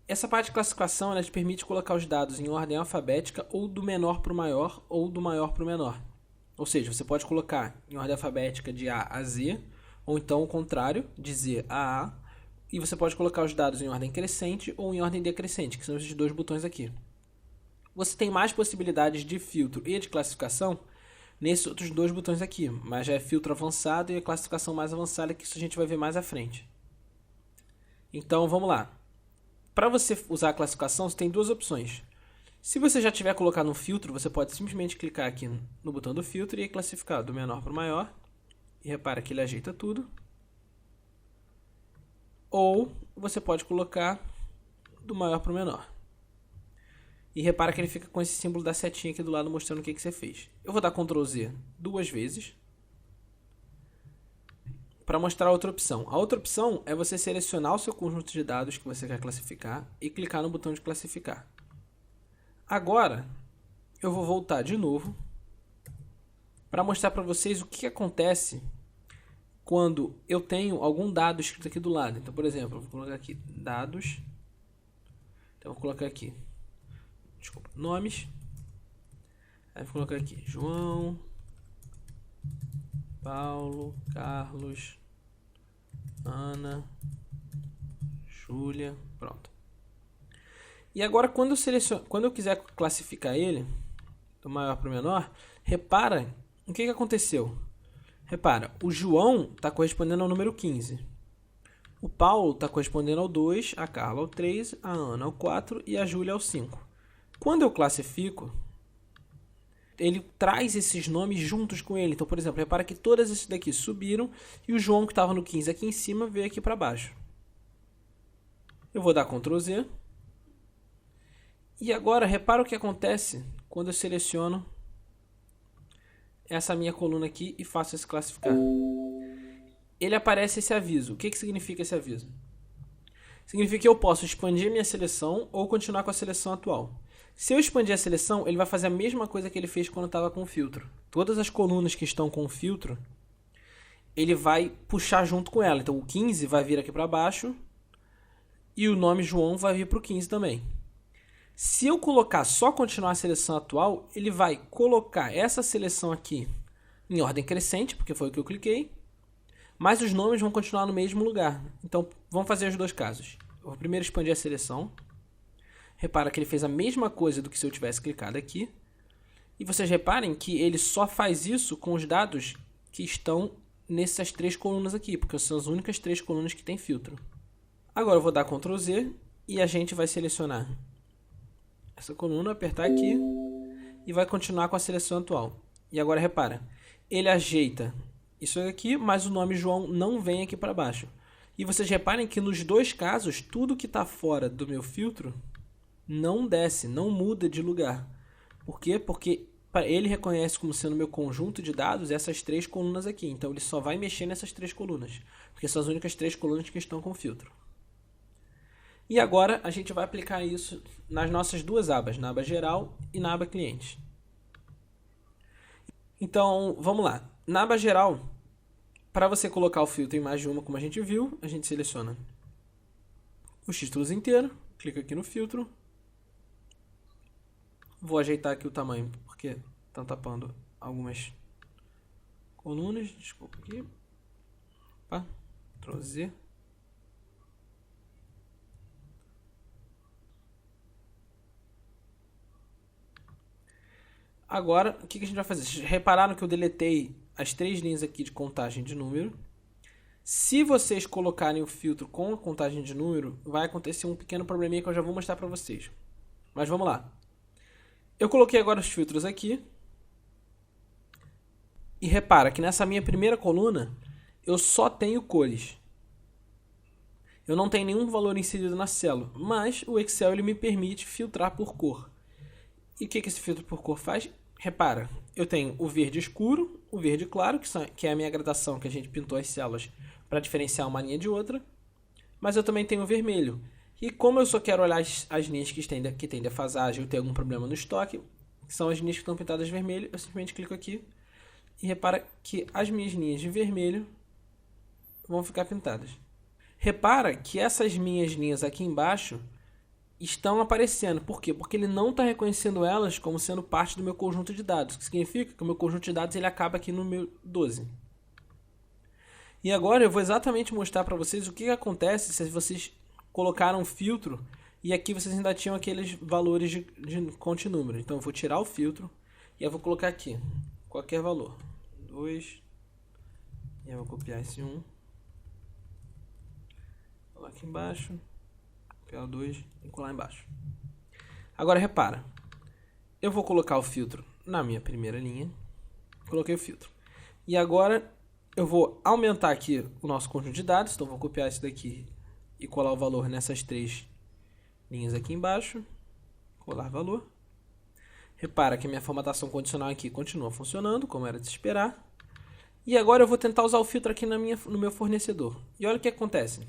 Essa parte de classificação ela te permite colocar os dados em ordem alfabética ou do menor para o maior ou do maior para o menor. Ou seja, você pode colocar em ordem alfabética de A a Z, ou então o contrário, de Z a A, e você pode colocar os dados em ordem crescente ou em ordem decrescente, que são esses dois botões aqui. Você tem mais possibilidades de filtro e de classificação nesses outros dois botões aqui, mas já é filtro avançado e a classificação mais avançada, que isso a gente vai ver mais à frente. Então vamos lá. Para você usar a classificação, você tem duas opções. Se você já tiver colocado um filtro, você pode simplesmente clicar aqui no botão do filtro e classificar do menor para o maior. E repara que ele ajeita tudo. Ou você pode colocar do maior para o menor. E repara que ele fica com esse símbolo da setinha aqui do lado mostrando o que você fez. Eu vou dar Ctrl Z duas vezes para mostrar outra opção. A outra opção é você selecionar o seu conjunto de dados que você quer classificar e clicar no botão de classificar. Agora, eu vou voltar de novo para mostrar para vocês o que acontece quando eu tenho algum dado escrito aqui do lado. Então, por exemplo, eu vou colocar aqui dados. Então, eu vou colocar aqui, nomes. Aí vou colocar aqui João, Paulo, Carlos, Ana, Júlia, pronto. E agora quando eu quiser classificar ele, do maior para o menor, repara o que aconteceu. Repara, o João está correspondendo ao número 15. O Paulo está correspondendo ao 2, a Carla ao 3, a Ana ao 4 e a Júlia ao 5. Quando eu classifico, ele traz esses nomes juntos com ele. Então, por exemplo, repara que todas esses daqui subiram e o João que estava no 15 aqui em cima veio aqui para baixo. Eu vou dar Ctrl Z. E agora, repara o que acontece quando eu seleciono essa minha coluna aqui e faço esse classificar. Ele aparece esse aviso. O que significa esse aviso? Significa que eu posso expandir minha seleção ou continuar com a seleção atual. Se eu expandir a seleção, ele vai fazer a mesma coisa que ele fez quando estava com o filtro. Todas as colunas que estão com o filtro, ele vai puxar junto com ela. Então o 15 vai vir aqui para baixo e o nome João vai vir para o 15 também. Se eu colocar só continuar a seleção atual, ele vai colocar essa seleção aqui em ordem crescente, porque foi o que eu cliquei, mas os nomes vão continuar no mesmo lugar. Então vamos fazer os dois casos. Eu vou primeiro expandir a seleção. Repara que ele fez a mesma coisa do que se eu tivesse clicado aqui. E vocês reparem que ele só faz isso com os dados que estão nessas três colunas aqui, porque são as únicas três colunas que tem filtro. Agora eu vou dar Ctrl Z e a gente vai selecionar essa coluna, apertar aqui e vai continuar com a seleção atual. E agora repara, ele ajeita isso aqui, mas o nome João não vem aqui para baixo. E vocês reparem que nos dois casos, tudo que está fora do meu filtro não desce, não muda de lugar. Por quê? Porque ele reconhece como sendo meu conjunto de dados essas três colunas aqui. Então ele só vai mexer nessas três colunas, porque são as únicas três colunas que estão com filtro. E agora a gente vai aplicar isso nas nossas duas abas, na aba geral e na aba cliente. Então, vamos lá. Na aba geral, para você colocar o filtro em mais de uma, como a gente viu, a gente seleciona os títulos inteiros, clica aqui no filtro. Vou ajeitar aqui o tamanho, porque estão tapando algumas colunas. Desculpa aqui. Opa, Ctrl Z. Agora, o que a gente vai fazer? Vocês repararam que eu deletei as três linhas aqui de contagem de número. Se vocês colocarem o filtro com a contagem de número, vai acontecer um pequeno probleminha que eu já vou mostrar para vocês. Mas vamos lá. Eu coloquei agora os filtros aqui. E repara que nessa minha primeira coluna, eu só tenho cores. Eu não tenho nenhum valor inserido na célula, mas o Excel ele me permite filtrar por cor. E o que esse filtro por cor faz? Repara, eu tenho o verde escuro, o verde claro, que é a minha gradação que a gente pintou as células para diferenciar uma linha de outra. Mas eu também tenho o vermelho. E como eu só quero olhar as linhas que têm defasagem ou tem algum problema no estoque, que são as linhas que estão pintadas de vermelho, eu simplesmente clico aqui e repara que as minhas linhas de vermelho vão ficar pintadas. Repara que essas minhas linhas aqui embaixo estão aparecendo. Por quê? Porque ele não está reconhecendo elas como sendo parte do meu conjunto de dados. O que significa que o meu conjunto de dados ele acaba aqui no meu 12. E agora eu vou exatamente mostrar para vocês o que acontece se vocês colocaram um filtro e aqui vocês ainda tinham aqueles valores de continúmero. Então eu vou tirar o filtro e eu vou colocar aqui qualquer valor. 2. E eu vou copiar esse 1. Colar aqui embaixo. Copiar o 2 e colar embaixo. Agora repara. Eu vou colocar o filtro na minha primeira linha. Coloquei o filtro. E agora eu vou aumentar aqui o nosso conjunto de dados. Então vou copiar esse daqui e colar o valor nessas 3 linhas aqui embaixo. Colar valor. Repara que a minha formatação condicional aqui continua funcionando, como era de se esperar. E agora eu vou tentar usar o filtro aqui no meu fornecedor. E olha o que acontece.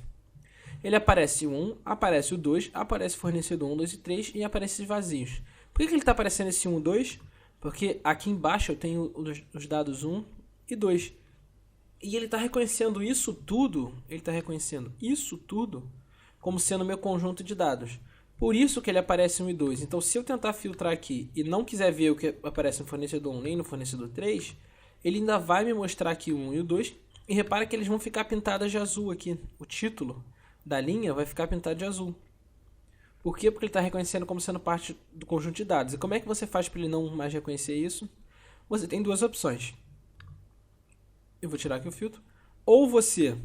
Ele aparece o 1, aparece o 2, aparece o fornecedor 1, 2 e 3 e aparece esses vazios. Por que ele está aparecendo esse 1 e 2? Porque aqui embaixo eu tenho os dados 1 e 2. E ele está reconhecendo isso tudo, como sendo meu conjunto de dados. Por isso que ele aparece 1 e 2. Então, se eu tentar filtrar aqui e não quiser ver o que aparece no fornecedor 1 nem no fornecedor 3, ele ainda vai me mostrar aqui o 1 e o 2. E repara que eles vão ficar pintados de azul aqui. O título da linha vai ficar pintado de azul. Por quê? Porque ele está reconhecendo como sendo parte do conjunto de dados. E como é que você faz para ele não mais reconhecer isso? Você tem duas opções. Eu vou tirar aqui o filtro. Ou você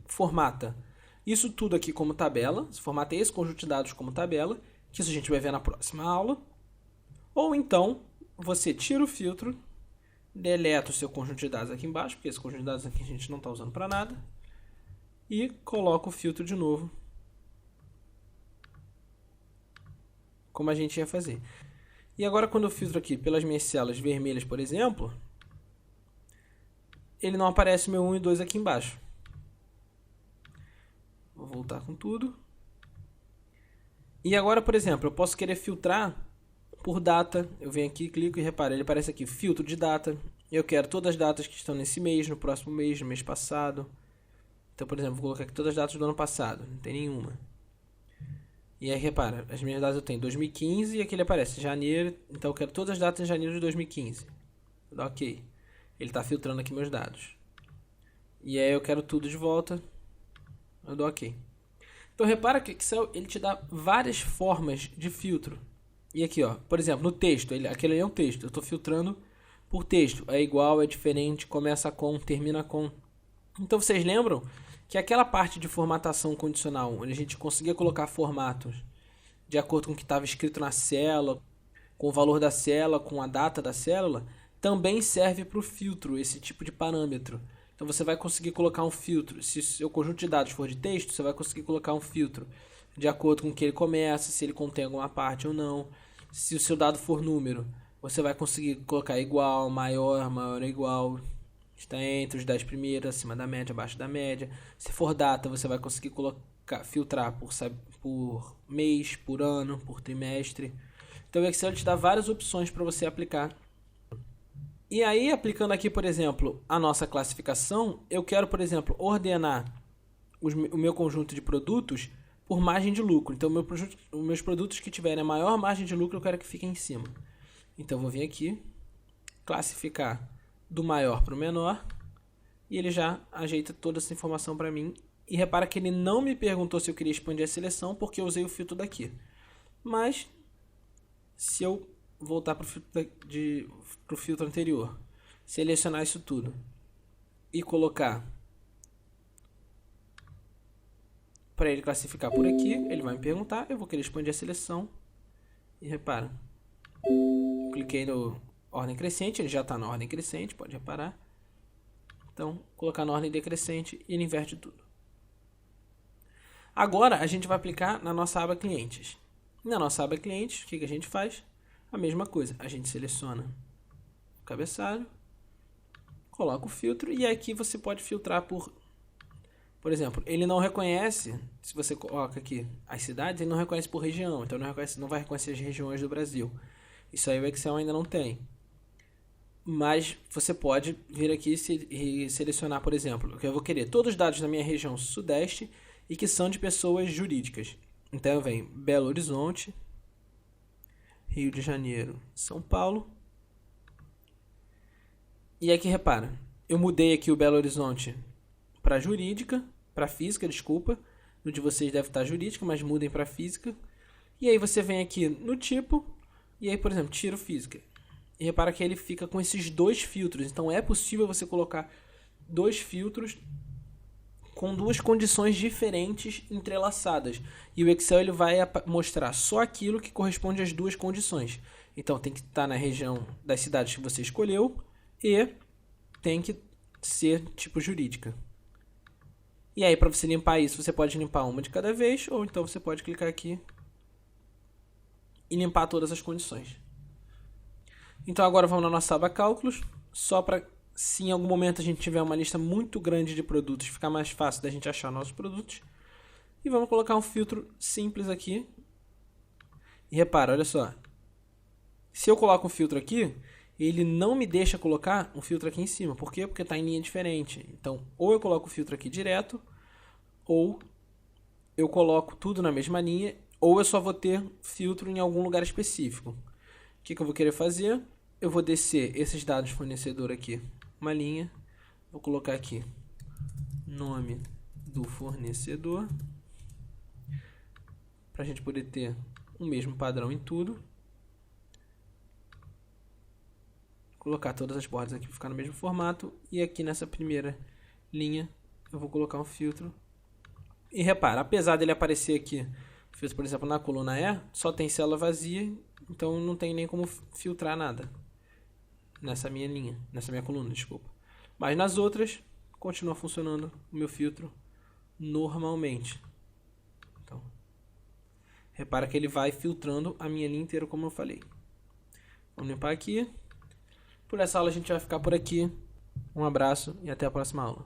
formata isso tudo aqui como tabela. Você formata esse conjunto de dados como tabela, que isso a gente vai ver na próxima aula. Ou então, você tira o filtro, deleta o seu conjunto de dados aqui embaixo, porque esse conjunto de dados aqui a gente não está usando para nada, e coloca o filtro de novo, como a gente ia fazer. E agora quando eu filtro aqui pelas minhas células vermelhas, por exemplo, ele não aparece o meu 1 e 2 aqui embaixo. Vou voltar com tudo. E agora, por exemplo, eu posso querer filtrar por data. Eu venho aqui, clico e repara, ele aparece aqui, filtro de data. Eu quero todas as datas que estão nesse mês, no próximo mês, no mês passado. Então, por exemplo, vou colocar aqui todas as datas do ano passado. Não tem nenhuma. E aí, repara, as minhas datas eu tenho 2015 e aqui ele aparece janeiro. Então, eu quero todas as datas de janeiro de 2015. Dá ok. Ele está filtrando aqui meus dados. E aí eu quero tudo de volta. Eu dou ok. Então repara que o Excel ele te dá várias formas de filtro. E aqui, ó, por exemplo, no texto, aquele ali é um texto. Eu estou filtrando por texto. É igual, é diferente, começa com, termina com. Então vocês lembram que aquela parte de formatação condicional, onde a gente conseguia colocar formatos de acordo com o que estava escrito na célula, com o valor da célula, com a data da célula, também serve para o filtro, esse tipo de parâmetro. Então você vai conseguir colocar um filtro. Se o seu conjunto de dados for de texto, você vai conseguir colocar um filtro de acordo com o que ele começa, se ele contém alguma parte ou não. Se o seu dado for número, você vai conseguir colocar igual, maior, maior ou igual. Está entre os 10 primeiros, acima da média, abaixo da média. Se for data, você vai conseguir filtrar por mês, por ano, por trimestre. Então o Excel te dá várias opções para você aplicar. E aí, aplicando aqui, por exemplo, a nossa classificação, eu quero, por exemplo, ordenar o meu conjunto de produtos por margem de lucro. Então, os meus produtos que tiverem a maior margem de lucro, eu quero que fiquem em cima. Então, eu vou vir aqui, classificar do maior para o menor, e ele já ajeita toda essa informação para mim. E repara que ele não me perguntou se eu queria expandir a seleção, porque eu usei o filtro daqui. Mas, se eu voltar para o filtro anterior, selecionar isso tudo e colocar para ele classificar por aqui, ele vai me perguntar, eu vou querer expandir a seleção e repara, cliquei no ordem crescente, ele já está na ordem crescente, pode reparar. Então, colocar na ordem decrescente e ele inverte tudo. Agora a gente vai aplicar na nossa aba clientes. Na nossa aba clientes, o que a gente faz? A mesma coisa, a gente seleciona o cabeçalho, coloca o filtro e aqui você pode filtrar por exemplo, ele não reconhece, se você coloca aqui as cidades, ele não reconhece por região, então não vai reconhecer as regiões do Brasil. Isso aí o Excel ainda não tem. Mas você pode vir aqui e selecionar, por exemplo, que eu vou querer todos os dados da minha região sudeste e que são de pessoas jurídicas. Então eu venho Belo Horizonte, Rio de Janeiro, São Paulo. E aqui repara, eu mudei aqui o Belo Horizonte para jurídica, para física, desculpa. No de vocês deve estar jurídica, mas mudem para física. E aí você vem aqui no tipo, e aí, por exemplo, tiro física. E repara que ele fica com esses dois filtros. Então é possível você colocar dois filtros com duas condições diferentes entrelaçadas. E o Excel ele vai mostrar só aquilo que corresponde às duas condições. Então tem que estar na região das cidades que você escolheu e tem que ser tipo jurídica. E aí para você limpar isso, você pode limpar uma de cada vez, ou então você pode clicar aqui e limpar todas as condições. Então agora vamos na nossa aba cálculos, só para se em algum momento a gente tiver uma lista muito grande de produtos, ficar mais fácil da gente achar nossos produtos. E vamos colocar um filtro simples aqui. E repara, olha só. Se eu coloco um filtro aqui, ele não me deixa colocar um filtro aqui em cima. Por quê? Porque está em linha diferente. Então, ou eu coloco o filtro aqui direto, ou eu coloco tudo na mesma linha, ou eu só vou ter filtro em algum lugar específico. O que eu vou querer fazer? Eu vou descer esses dados fornecedor aqui, uma linha. Vou colocar aqui nome do fornecedor, para a gente poder ter o mesmo padrão em tudo. Colocar todas as bordas aqui para ficar no mesmo formato. E aqui nessa primeira linha eu vou colocar um filtro. E repara, apesar dele aparecer aqui, por exemplo, na coluna E, só tem célula vazia, então não tem nem como filtrar nada nessa minha linha, nessa minha coluna, desculpa. Mas nas outras, continua funcionando o meu filtro normalmente. Então, repara que ele vai filtrando a minha linha inteira, como eu falei. Vamos limpar aqui. Por essa aula a gente vai ficar por aqui. Um abraço e até a próxima aula.